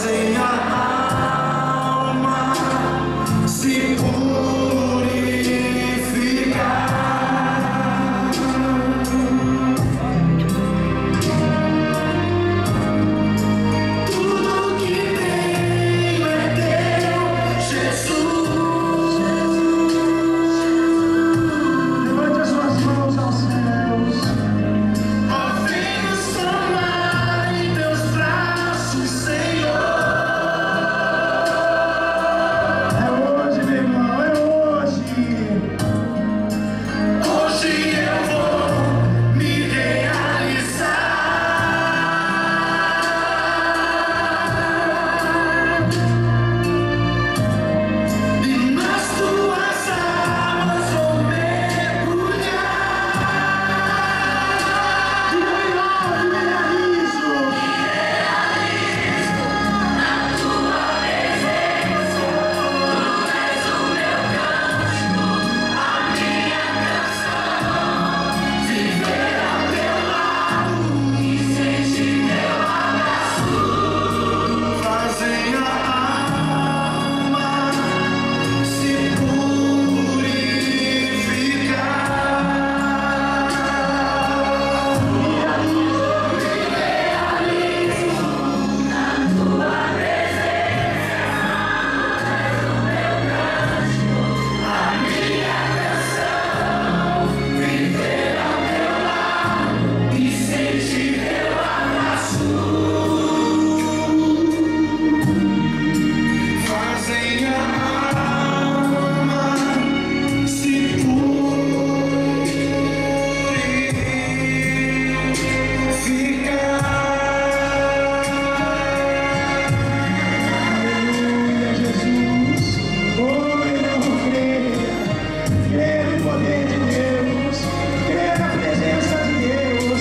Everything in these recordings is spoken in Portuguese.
fazem a alma se purificar. Tudo que tenho é teu, Jesus. Levante as suas mãos aos céus. Ó, venho somar em teus braços, Senhor. É hoje, meu irmão, é hoje. Hoje eu vou me realizar. E nas tuas águas vou mergulhar. Diga bem alto, me realizo. Viver ao teu lado e sentir teu abraço fazem a alma se purificar. Me realizo na tua presença. Tu és o meu canto, a minha canção. Viver ao teu lado e sentir teu abraço fazem a alma se Aleluia, Jesus. Oh, eu não creia. Creia no poder de Deus. Creia na presença de Deus.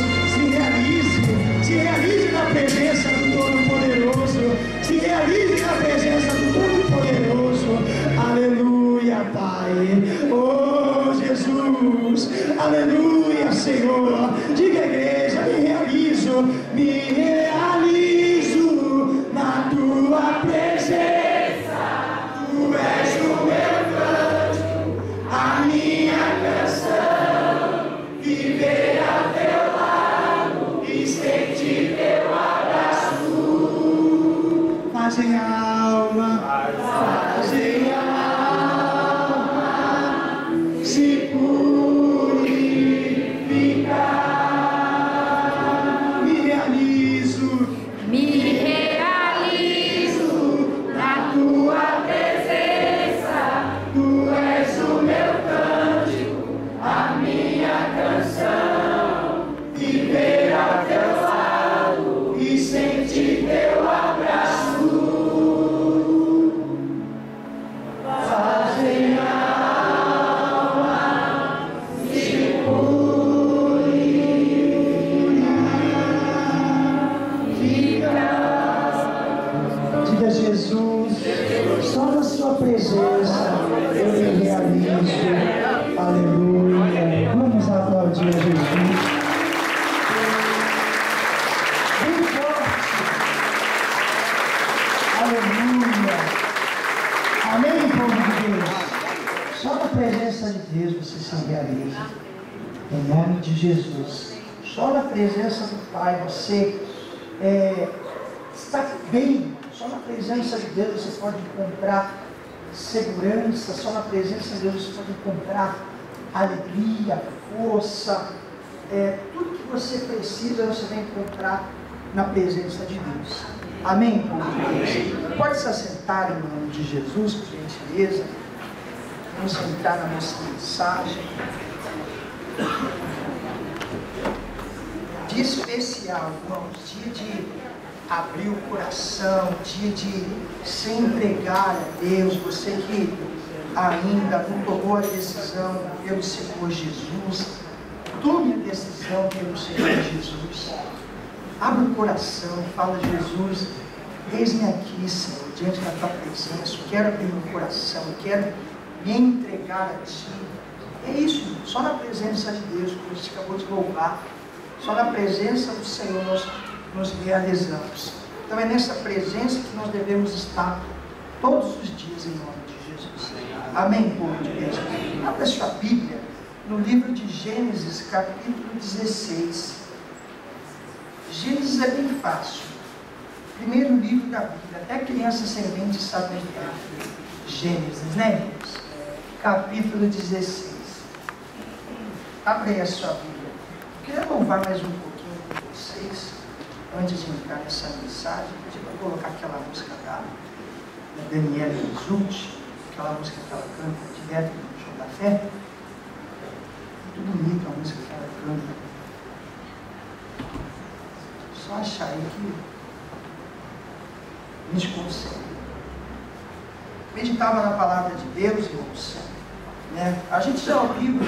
Se realize na presença do Todo-Poderoso. Se realize na presença do Todo-Poderoso. Aleluia, Pai. Oh, Jesus. Aleluia, Senhor. Diga, igreja, me realizo na tua presença. Tu és o meu canto, a minha canção. Viver ao teu lado e sentir teu abraço. Fazem a alma se purificar. Me realizo na tua presença. Tu és o meu cântico, a minha canção. Viver ao teu lado e sentir teu abraço fazem a alma se purificar. Diga, Jesus, só na sua presença eu me realizo. Aleluia. Vamos aplaudir a Jesus. Bem forte. Aleluia. Amém, povo de Deus. Só na presença de Deus você se realiza. Em nome de Jesus. Só na presença do Pai você está bem. Só na presença de Deus você pode encontrar segurança. Só na presença de Deus você pode encontrar alegria, força. Tudo que você precisa você vai encontrar na presença de Deus. Amém, povo de Deus? Pode se assentar em nome de Jesus, por gentileza. Vamos entrar na nossa mensagem. Dia especial, irmãos, dia de abrir o coração, dia de se entregar a Deus. Você que ainda não tomou a decisão pelo Senhor Jesus, tome a decisão pelo Senhor Jesus. Abra o coração, fala: Jesus, eis-me aqui, Senhor, diante da tua presença. Eu quero abrir meu coração, eu quero me entregar a ti. É isso, irmão. Só na presença de Deus, como a gente acabou de louvar, só na presença do Senhor nós nos realizamos. Então é nessa presença que nós devemos estar todos os dias em nome de Jesus. Amém, povo de Deus. Abra sua Bíblia no livro de Gênesis, capítulo 16. Gênesis é bem fácil. Primeiro livro da Bíblia. Até criança sem mente sabe ler. Gênesis, né, irmãos? Capítulo 16. Abre aí a sua Bíblia. Eu queria louvar mais um pouquinho com vocês, antes de entrar nessa mensagem. Pedir para colocar aquela música da Daniela Resulte, aquela música que ela canta direto no Show da Fé. Muito bonita a música que ela canta. Só achar aí que a gente consegue. Meditava na palavra de Deus, irmãos. A gente já ouviu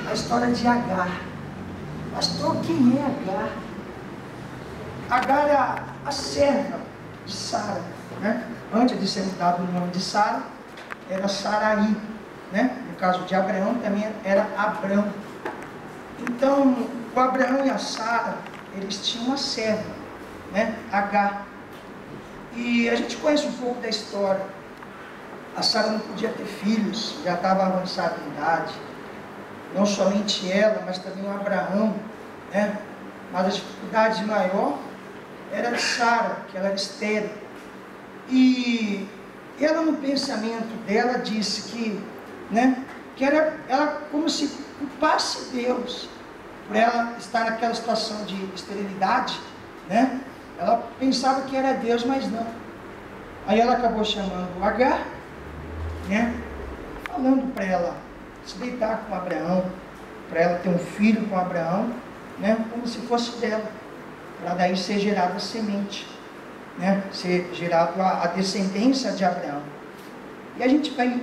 a história de Agar. Pastor, quem é Agar? Agar é a serva de Sara. Antes de ser mudado o nome de Sara, era Sarai. No caso de Abraão, também era Abrão. Então, o Abraão e a Sara, eles tinham uma serva, Agar. E a gente conhece um pouco da história. A Sara não podia ter filhos, já estava avançada em idade. Não somente ela, mas também o Abraão. Mas a dificuldade maior era de Sara, que ela era estéril. E ela, no pensamento dela, disse que era ela como se culpasse Deus por ela estar naquela situação de esterilidade. Ela pensava que era Deus, mas não. Aí ela acabou chamando Agar, falando para ela se deitar com Abraão, para ela ter um filho com Abraão, como se fosse dela, para daí ser gerada a semente, ser gerada a descendência de Abraão. E a gente vai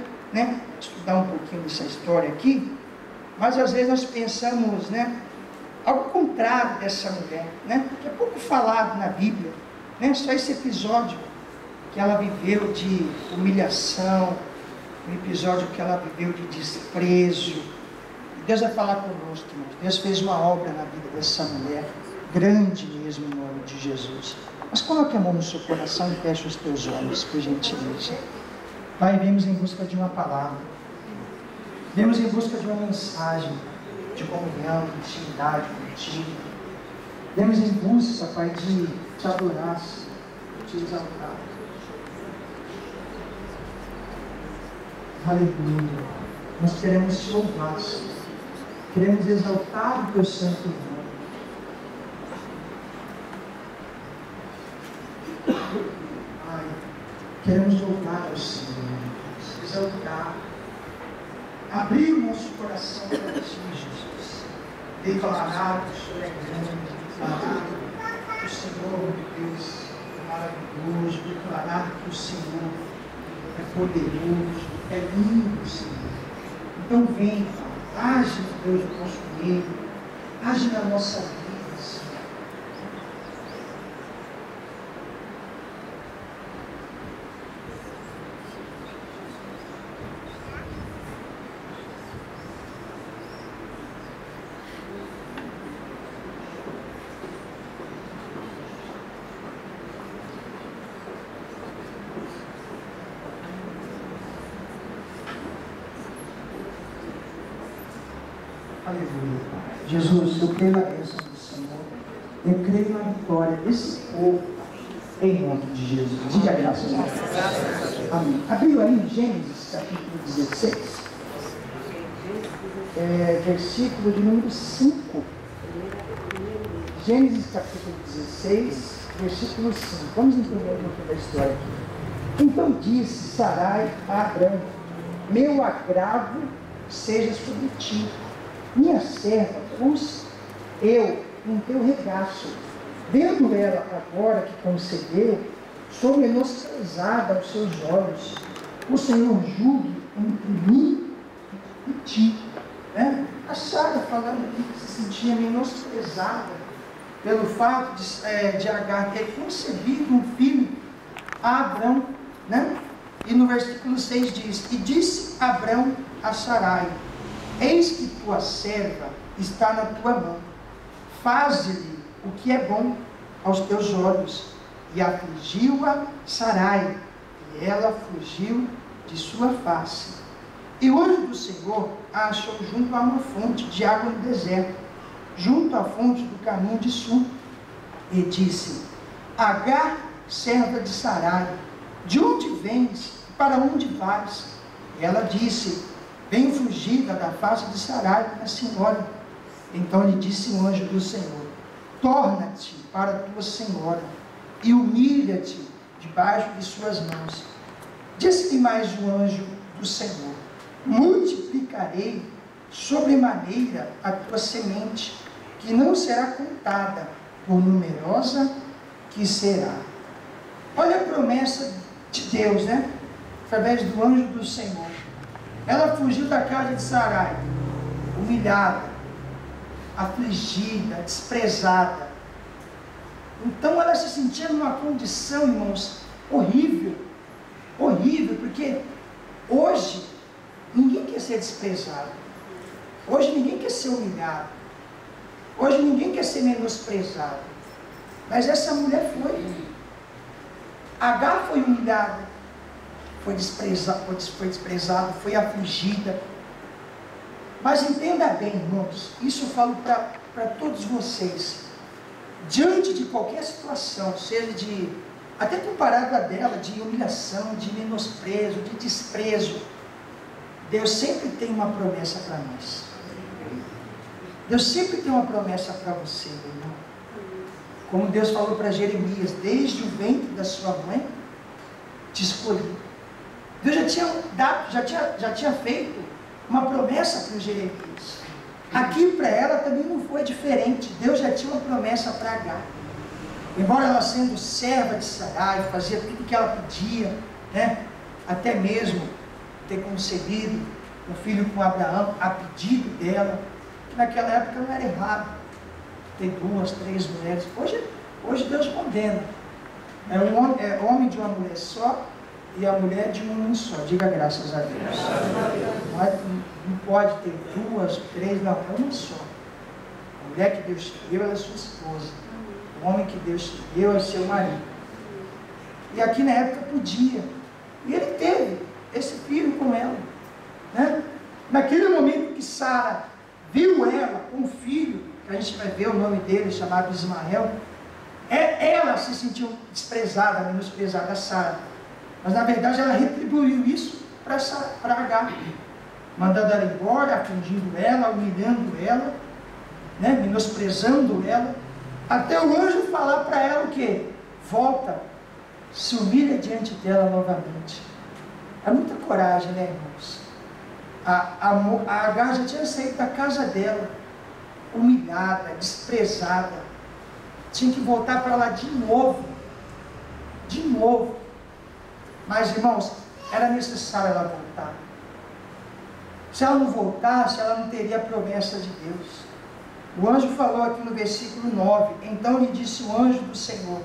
estudar um pouquinho dessa história aqui, mas às vezes nós pensamos algo contrário dessa mulher, que é pouco falado na Bíblia, só esse episódio que ela viveu de humilhação, um episódio que ela viveu de desprezo. E Deus vai falar conosco, irmãos. Deus fez uma obra na vida dessa mulher, grande mesmo, em nome de Jesus. Mas coloque a mão no seu coração e feche os teus olhos, por gentileza. Pai, vemos em busca de uma palavra, vemos em busca de uma mensagem de comunhão, de intimidade contigo. Vemos em busca, Pai, de te adorar, de te exaltar. Aleluia. Nós queremos te louvar, Senhor. Queremos exaltar o teu santo nome. Pai, queremos louvar ao Senhor, exaltar, abrir o nosso coração para ti, Jesus. Declarar que o Senhor é grande, declarar que o Senhor, Deus, é maravilhoso, declarar que o Senhor é poderoso, é lindo, Senhor. Então vem, Pai, age, Deus, no nosso meio, age na nossa vida, Senhor. Aleluia. Jesus, eu creio na bênção do Senhor. Eu creio na vitória desse povo, em nome de Jesus. Diga graças a Deus. Amém. Abriu aí Gênesis, capítulo 16, versículo de número 5. Gênesis, capítulo 16, versículo 5. Vamos entender um pouco da história aqui. Então disse Sarai a Abrão: meu agravo seja sobre ti, minha serva pus eu em teu regaço. Vendo ela agora que concedeu, sou menosprezada aos seus olhos. O Senhor julgue entre mim e ti. A Sara falando que se sentia menosprezada pelo fato de Agar ter concebido um filho a Abrão. E no versículo 6 diz: e disse Abrão a Sarai: eis que tua serva está na tua mão, faze-lhe o que é bom aos teus olhos. e afligiu-a Sarai, e ela fugiu de sua face. E o anjo do Senhor a achou junto a uma fonte de água no deserto, junto à fonte do caminho de sul, e disse: Agar, serva de Sarai, de onde vens e para onde vais? E ela disse: Venho fugida da face de Sarai, minha senhora. Então lhe disse o anjo do Senhor: Torna-te para tua senhora e humilha-te debaixo de suas mãos. Disse-lhe mais o anjo do Senhor: Multiplicarei sobremaneira a tua semente, que não será contada, por numerosa que será. Olha a promessa de Deus, né? Através do anjo do Senhor. Ela fugiu da casa de Sarai, humilhada, afligida, desprezada. Então ela se sentia numa condição, irmãos, horrível. Horrível, porque hoje ninguém quer ser desprezado. Hoje ninguém quer ser humilhado. Hoje ninguém quer ser menosprezado. Mas essa mulher foi. Agar foi humilhada, foi desprezada, foi afligida. Mas entenda bem, irmãos, isso eu falo para todos vocês. Diante de qualquer situação, seja até comparado a dela, de humilhação, de menosprezo, de desprezo, Deus sempre tem uma promessa para nós. Deus sempre tem uma promessa para você, meu irmão. Como Deus falou para Jeremias: desde o ventre da sua mãe te escolhi. Deus já tinha feito uma promessa para Jeremias. Aqui para ela também não foi diferente. Deus já tinha uma promessa para Agar. Embora ela sendo serva de Sarai, fazia tudo o que ela pedia, né? Até mesmo ter concebido um filho com Abraão a pedido dela, que naquela época não era errado ter 2, 3 mulheres. Hoje Deus condena. É homem de uma mulher só e a mulher de um homem só. Diga graças a Deus. Não pode ter 2, 3, não, é uma só. A mulher que Deus escolheu, ela é sua esposa. O homem que Deus escolheu é seu marido. E aqui na época podia. E ele teve esse filho com ela, né? Naquele momento que Sara viu ela com um filho, que a gente vai ver o nome dele, chamado Ismael, ela se sentiu desprezada, menosprezada, Sara. Mas na verdade ela retribuiu isso para Agar, mandando ela embora, afligindo ela, humilhando ela, né? Menosprezando ela, até o anjo falar para ela o quê? Volta, se humilha diante dela novamente. É muita coragem, né, irmãos? A Agar já tinha saído da casa dela, humilhada, desprezada, tinha que voltar para lá de novo, mas irmãos, era necessário ela voltar. Se ela não voltasse, ela não teria a promessa de Deus. O anjo falou aqui no versículo 9: Então lhe disse o anjo do Senhor: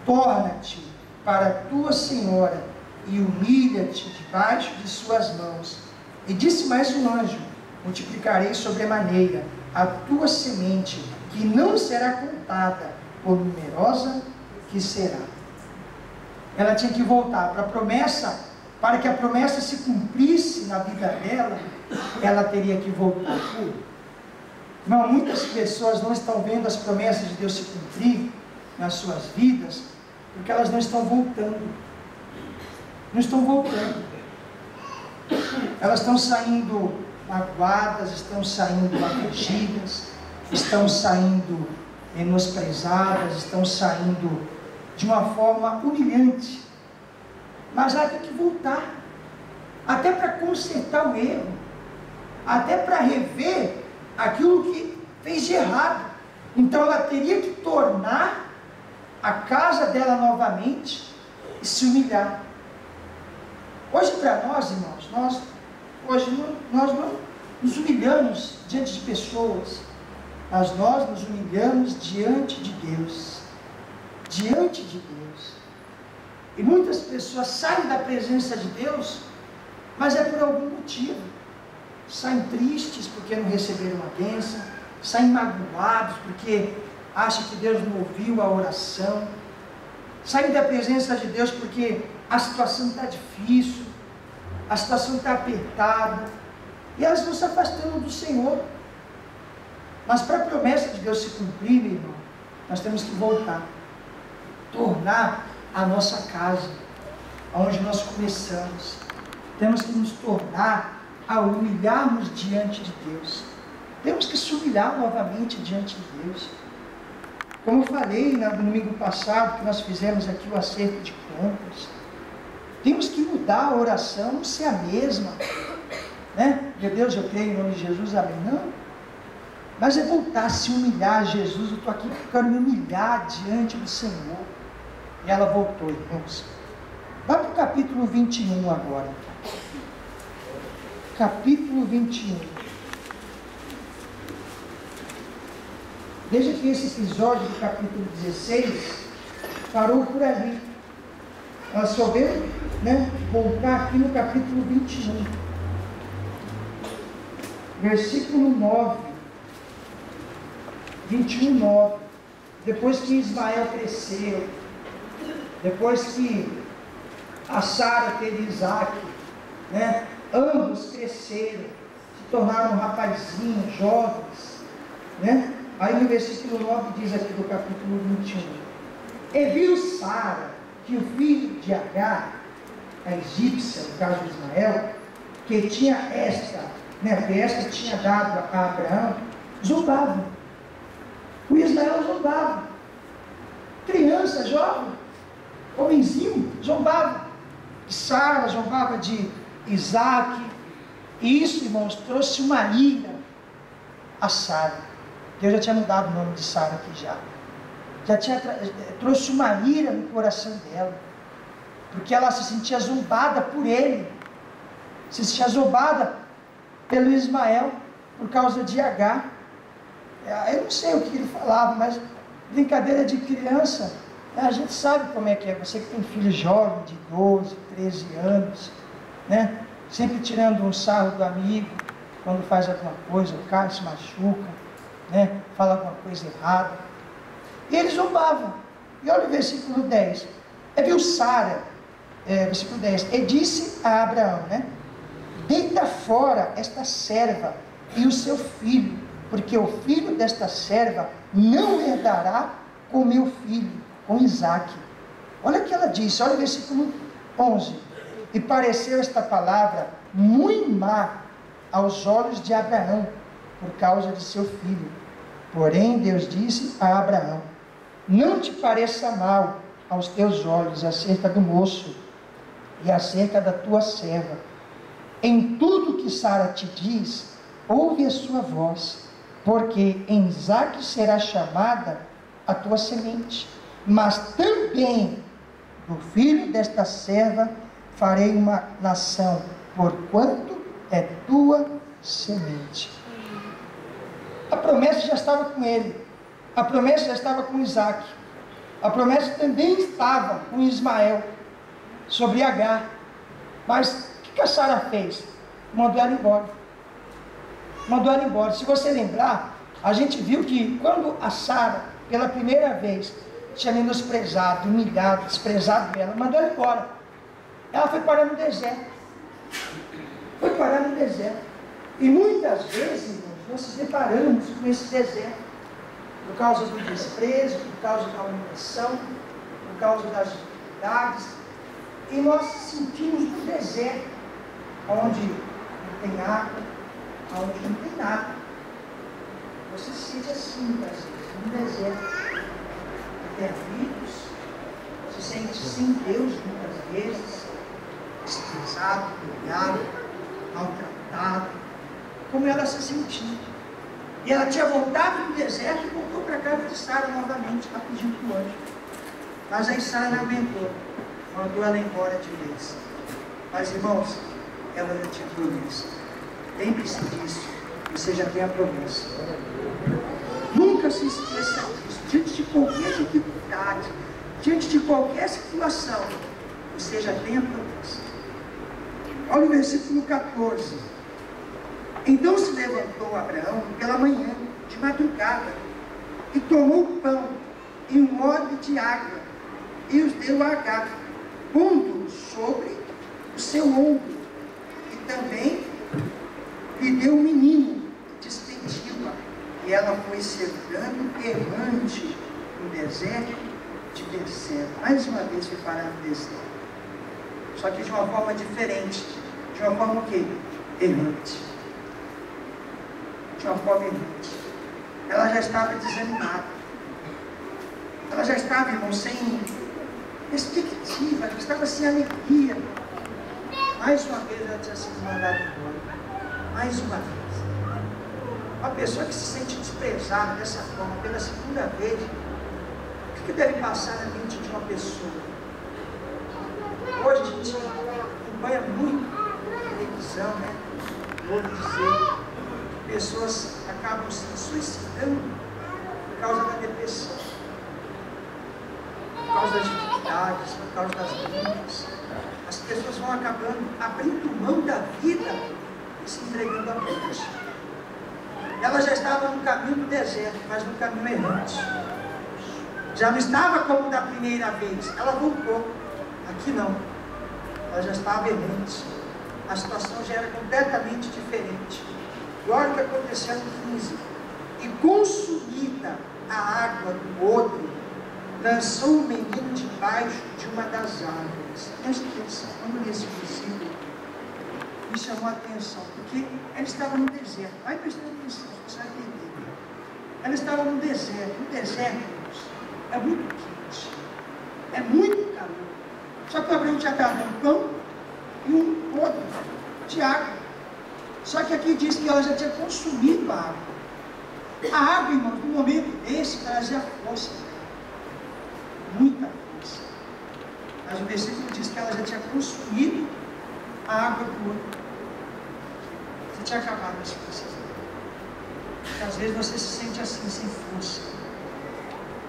Torna-te para a tua senhora e humilha-te debaixo de suas mãos. E disse mais o anjo: Multiplicarei sobremaneira a tua semente, que não será contada, por numerosa que será. Ela tinha que voltar para a promessa. Para que a promessa se cumprisse na vida dela, ela teria que voltar. Irmão, muitas pessoas não estão vendo as promessas de Deus se cumprir nas suas vidas, porque elas não estão voltando. Não estão voltando. Elas estão saindo magoadas, estão saindo afligidas, estão saindo menosprezadas, estão saindo de uma forma humilhante. Mas ela tem que voltar, até para consertar o erro, até para rever aquilo que fez de errado. Então ela teria que tornar a casa dela novamente e se humilhar. Hoje para nós, irmãos, nós não nos humilhamos diante de pessoas, mas nós nos humilhamos diante de Deus. Diante de Deus. E muitas pessoas saem da presença de Deus, mas é por algum motivo. Saem tristes porque não receberam uma bênção, saem magoados porque acham que Deus não ouviu a oração, Saindo da presença de Deus porque a situação está difícil, a situação está apertada, e elas vão se afastando do Senhor. Mas para a promessa de Deus se cumprir, meu irmão, nós temos que voltar, tornar a nossa casa, onde nós começamos. Temos que nos tornar a humilharmos diante de Deus. Temos que se humilhar novamente diante de Deus. Como eu falei no domingo passado, que nós fizemos aqui o acerto de contas, temos que mudar a oração, não ser a mesma, né? Meu Deus, eu creio em nome de Jesus, amém. Não, mas é voltar a se humilhar a Jesus. Eu estou aqui porque eu quero me humilhar diante do Senhor. E ela voltou, irmãos. Vai para o capítulo 21 agora. Capítulo 21. Veja que esse episódio do capítulo 16 parou por ali. Nós só vemos, né, voltar aqui no capítulo 21. Versículo 9. 21, 9. Depois que Ismael cresceu, depois que a Sara teve Isaac, né, ambos cresceram, se tornaram rapazinhos, jovens, né? Aí no versículo 9 diz aqui do capítulo 21: E viu Sara que o filho de Agar, a egípcia, no caso de Ismael, que tinha que esta tinha dado a Abraão, zombava. O Ismael zombava. Criança, jovem, homenzinho, zombava. Sara zombava de Isaac. E isso, irmãos, trouxe uma ira a Sara. Deus já tinha mudado o nome de Sara aqui trouxe uma ira no coração dela, porque ela se sentia zombada por ele, se sentia zombada pelo Ismael, por causa de Agar. Eu não sei o que ele falava, mas brincadeira de criança, a gente sabe como é que é. Você que tem filho jovem, de 12, 13 anos, né? Sempre tirando um sarro do amigo, quando faz alguma coisa, o cara se machuca, né? Fala alguma coisa errada. E ele zombava. E olha o versículo 10. Viu Sara, versículo 10. E disse a Abraão, né? Deita fora esta serva e o seu filho, porque o filho desta serva não herdará com meu filho, com Isaque. Olha o que ela disse, olha o versículo 11. E pareceu esta palavra muito má aos olhos de Abraão, por causa de seu filho. Porém Deus disse a Abraão: não te pareça mal aos teus olhos acerca do moço e acerca da tua serva. Em tudo que Sara te diz, ouve a sua voz, porque em Isaque será chamada a tua semente, mas também do filho desta serva farei uma nação, porquanto é tua semente. A promessa já estava com ele, a promessa já estava com Isaque, a promessa também estava com Ismael, sobre Agar. Mas o que a Sara fez? Mandou ela embora. Mandou ela embora. Se você lembrar, a gente viu que quando a Sara, pela primeira vez, tinha menosprezado, humilhado, desprezado ela, mandou ela embora. Ela foi parar no deserto. Foi parar no deserto. E muitas vezes, irmãos, nós nos deparamos com esse deserto, por causa do desprezo, por causa da humilhação, por causa das dificuldades, e nós sentimos no deserto, onde não tem água, onde não tem nada. Você se sente assim, muitas vezes, no deserto, perdidos, se sente sem Deus muitas vezes, estressado, humilhado, maltratado, como ela se sentia. E ela tinha voltado do deserto e voltou para a casa de Sara novamente, para pedir para o anjo. Mas aí Sara não aguentou, mandou ela embora de vez. Mas irmãos, ela já tinha promessa. Lembre-se disso, você já tem a promessa. Nunca se esqueça disso. Diante de qualquer dificuldade, diante de qualquer situação, você já tem a promessa. Olha o versículo 14. Então se levantou Abraão pela manhã, de madrugada, e tomou pão e um odre de água, e os deu a Agar, pondo sobre o seu ombro, e também lhe deu um menino, despediu-a, e ela foi sendo errante no deserto de Berseba. Mais uma vez foi parar no deserto, só que de uma forma diferente, de uma forma o quê? Errante. De uma forma errante. Ela já estava desanimada. Ela já estava, irmão, sem perspectiva, ela estava sem alegria. Mais uma vez ela tinha sido mandada embora. Mais uma vez. Uma pessoa que se sente desprezada dessa forma, pela segunda vez, o que deve passar na mente de uma pessoa? Hoje a gente acompanha muito a televisão, né? Vou dizer, pessoas acabam se suicidando por causa da depressão, por causa das dificuldades, por causa das lutas. As pessoas vão acabando abrindo mão da vida e se entregando à morte. Ela já estava no caminho do deserto, mas no caminho errante. Já não estava como da primeira vez, ela voltou. Aqui não, ela já estava errante. A situação já era completamente diferente. E olha o que aconteceu no 15. E consumida a água do odre, lançou o menino debaixo de uma das árvores. Presta atenção, quando nesse versículo me chamou a atenção, porque ela estava no deserto. Vai prestando atenção, você vai entender. Ela estava no deserto. No deserto, irmãos, é muito quente, é muito calor. Só que o Abraão tinha dado um pão e um odre de água. Só que aqui diz que ela já tinha consumido a água. A água, irmãos, no momento desse, trazia força. Muita força. Mas o versículo diz que ela já tinha consumido a água do outro. Você tinha acabado as forças. Porque às vezes você se sente assim, sem força.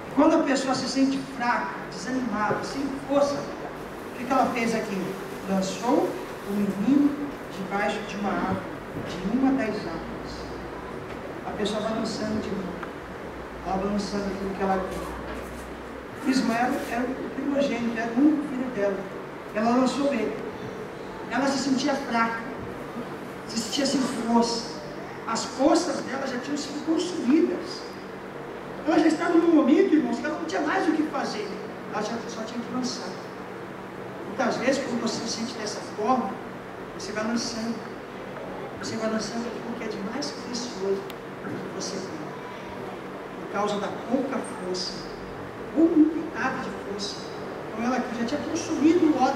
E quando a pessoa se sente fraca, desanimada, sem força, o que ela fez aqui? Lançou o menino debaixo de uma árvore, de uma das árvores. A pessoa vai lançando de novo. Ela vai lançando aquilo que ela quer. Ismael era o primogênito, era o único filho dela. Ela lançou ele. Ela se sentia fraca, se sentia sem força. As forças dela já tinham sido consumidas. Ela já estava num momento, irmãos, que ela não tinha mais o que fazer. Ela só tinha que lançar. Muitas vezes, quando você se sente dessa forma, você vai lançando. Você vai lançando aquilo que é de mais precioso que você tem. Por causa da pouca força, ou nada de força. Então ela aqui já tinha consumido o óleo.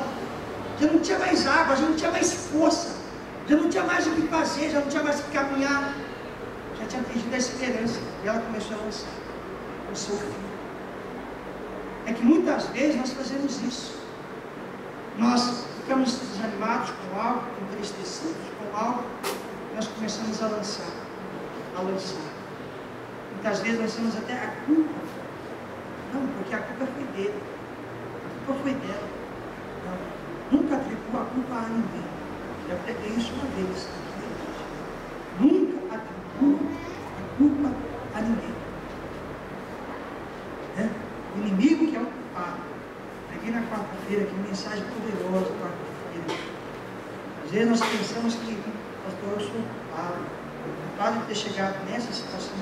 Já não tinha mais água, já não tinha mais força. Já não tinha mais o que fazer, já não tinha mais o que caminhar. Já tinha perdido a esperança. E ela começou a lançar o seu filho. É que muitas vezes nós fazemos isso. Nós ficamos desanimados com algo, entristecidos com algo, e nós começamos a lançar. Muitas vezes nós temos até a culpa. Não, porque a culpa foi dele. A culpa foi dela. Não, nunca atribua a culpa a ninguém. Já preguei isso uma vez. Nunca atribua a culpa a ninguém. O inimigo que é o culpado. Preguei na quarta-feira aqui, uma mensagem poderosa, quarta-feira. Às vezes nós pensamos que, pastor, eu sou culpado de ter chegado nessa situação.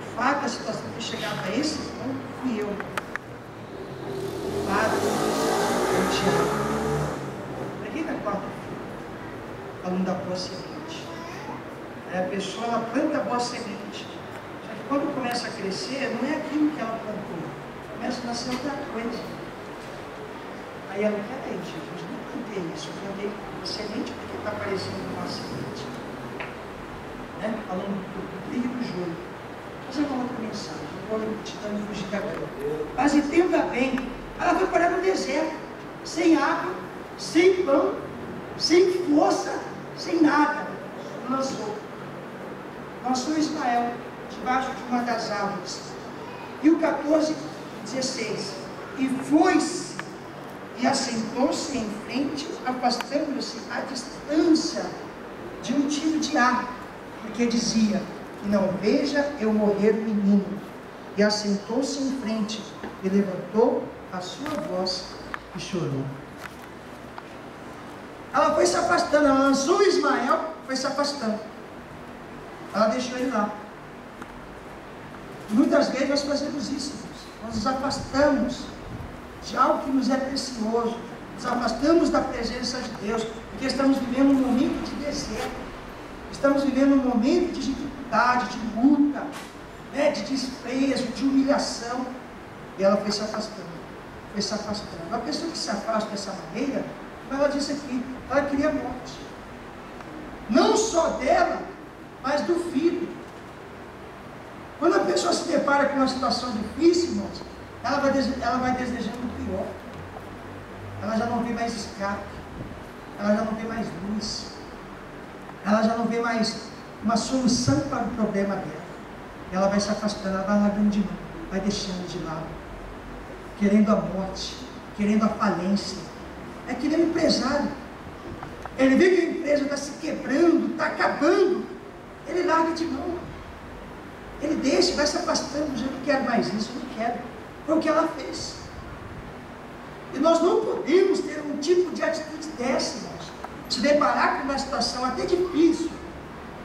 O fato da situação ter chegado a esse ponto fui eu. Culpado é o Tiago. Preguei na quarta-feira, falando da boa semente. A pessoa ela planta a boa semente. Só que quando começa a crescer, não é aquilo que ela plantou. Começa a nascer outra coisa. Aí ela, peraí, Jesus, não plantei isso. Eu plantei a semente porque está aparecendo uma semente. Falando do trigo e do joio. Mas é uma outra mensagem. Eu vou te dando fugir daqui. Mas entenda bem, ela foi parar no deserto, sem água, sem pão, sem força, sem nada. Lançou Ismael debaixo de uma das árvores. E o 14, 16. E foi-se e assentou-se em frente, afastando-se à distância de um tiro de arco, porque dizia: e não veja eu morrer o menino. E assentou-se em frente, e levantou a sua voz e chorou. Ela foi se afastando, ela lançou Ismael, foi se afastando. Ela deixou ele lá. Muitas vezes nós fazemos isso, nós nos afastamos de algo que nos é precioso, nos afastamos da presença de Deus, porque estamos vivendo um momento de deserto, estamos vivendo um momento de dificuldade, de luta, né, de desprezo, de humilhação, e ela foi se afastando, foi se afastando. A pessoa que se afasta dessa maneira, como ela disse aqui, ela queria a morte, não só dela, mas do filho. Quando a pessoa se depara com uma situação difícil, irmãos, ela vai desejando o pior. Ela já não vê mais escape, ela já não vê mais luz, ela já não vê mais uma solução para o problema dela. Ela vai se afastando, ela vai largando de mão, vai deixando de lado, querendo a morte, querendo a falência. É que nem um empresário, ele vê que a empresa está se quebrando, está acabando, ele larga de mão, ele deixa, vai se afastando, eu não quero mais isso, eu não quero. Foi o que ela fez. E nós não podemos ter um tipo de atitude dessa, irmãos. Se deparar com uma situação até difícil,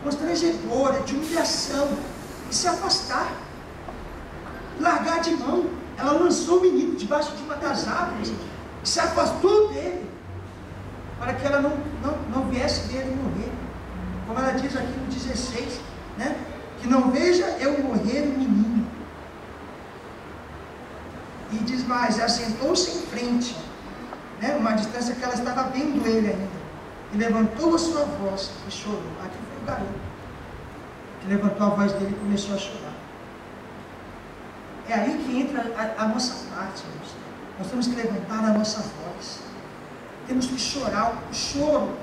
constrangedora, de humilhação, e se afastar, largar de mão. Ela lançou o menino debaixo de uma das árvores, e se afastou dele, para que ela não viesse dele morrer. Como ela diz aqui no 16, né? Que não veja eu morrer o menino. E diz mais, ela sentou-se em frente, né? Uma distância que ela estava vendo ele ainda, e levantou a sua voz e chorou. Aqui foi o garoto que levantou a voz dele e começou a chorar. É aí que entra a nossa parte, irmãos. Nós temos que levantar a nossa voz, temos que chorar. O choro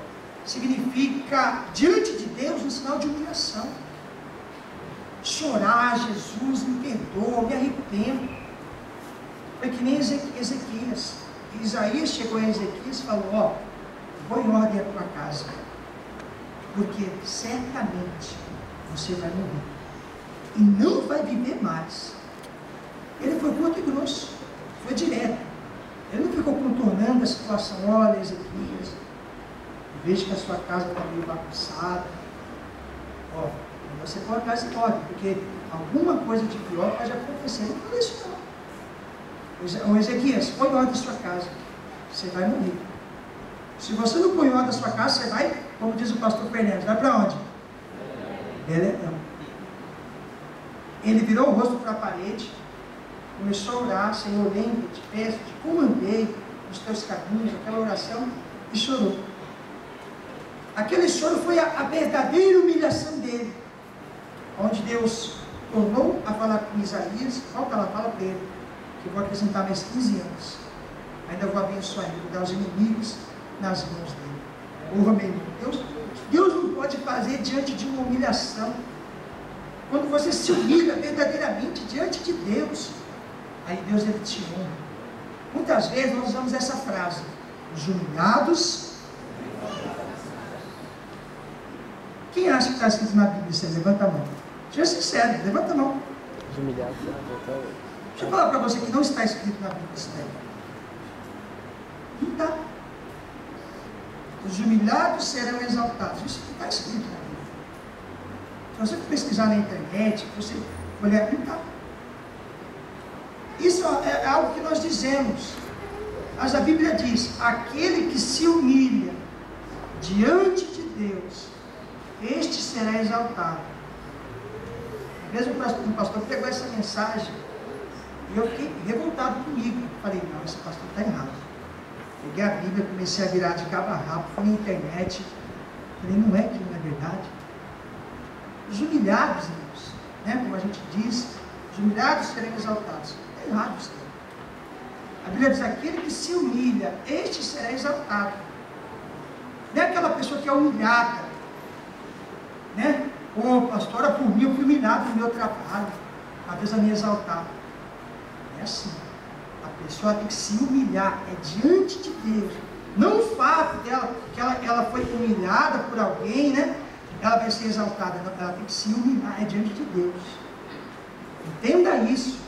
significa diante de Deus um sinal de humilhação. Chorar, Jesus, me perdoa, me arrependo. Foi que nem Ezequias. Isaías chegou a Ezequias e falou: ó, põe em ordem a tua casa, porque certamente você vai morrer e não vai viver mais. Ele foi curto e grosso, foi direto. Ele não ficou contornando a situação. Olha, Ezequias, vejo que a sua casa está meio bagunçada. Ó, você põe a casa em ordem, porque alguma coisa de pior pode acontecer. Não fala isso não. Ô Ezequias, põe em ordem a sua casa, você vai morrer. Se você não põe em ordem a sua casa, você vai, como diz o pastor Fernandes, vai para onde? Beletão. Ele virou o rosto para a parede, começou a orar: Senhor, lembra, te peço, te comandei os teus caminhos, aquela oração, e chorou. Aquele choro foi a verdadeira humilhação dele, onde Deus tornou a falar com Isaías. Volta lá, fala para ele, que eu vou acrescentar mais 15 anos, ainda vou abençoar ele, vou dar os inimigos nas mãos dele. Oh, meu Deus não pode fazer diante de uma humilhação. Quando você se humilha verdadeiramente diante de Deus, aí Deus, ele te honra. Muitas vezes nós usamos essa frase: os humilhados. Quem acha que está escrito na Bíblia? Você levanta a mão. Seja sincero, levanta a mão. Os humilhados. Deixa eu falar para você que não está escrito na Bíblia isso daí. Não está. Os humilhados serão exaltados. Isso não está escrito na Bíblia. Se você pesquisar na internet, você olhar, não está. Isso é algo que nós dizemos. Mas a Bíblia diz: aquele que se humilha diante de Deus, este será exaltado. Mesmo o pastor pegou essa mensagem e eu fiquei revoltado comigo. Falei: não, esse pastor está errado. Peguei a Bíblia, comecei a virar de cabo a rabo, fui na internet. Falei: não é que não é verdade? Os humilhados, irmãos, né, como a gente diz, os humilhados serão exaltados. Está errado isso. A Bíblia diz: aquele que se humilha, este será exaltado. Não é aquela pessoa que é humilhada, né? Ô, pastora, por mim eu fui humilhado no meu trabalho, a Deus a me exaltar. É assim. A pessoa tem que se humilhar, é diante de Deus. Não o fato dela, que ela foi humilhada por alguém, né? Ela vai ser exaltada. Não, ela tem que se humilhar, é diante de Deus. Entenda isso.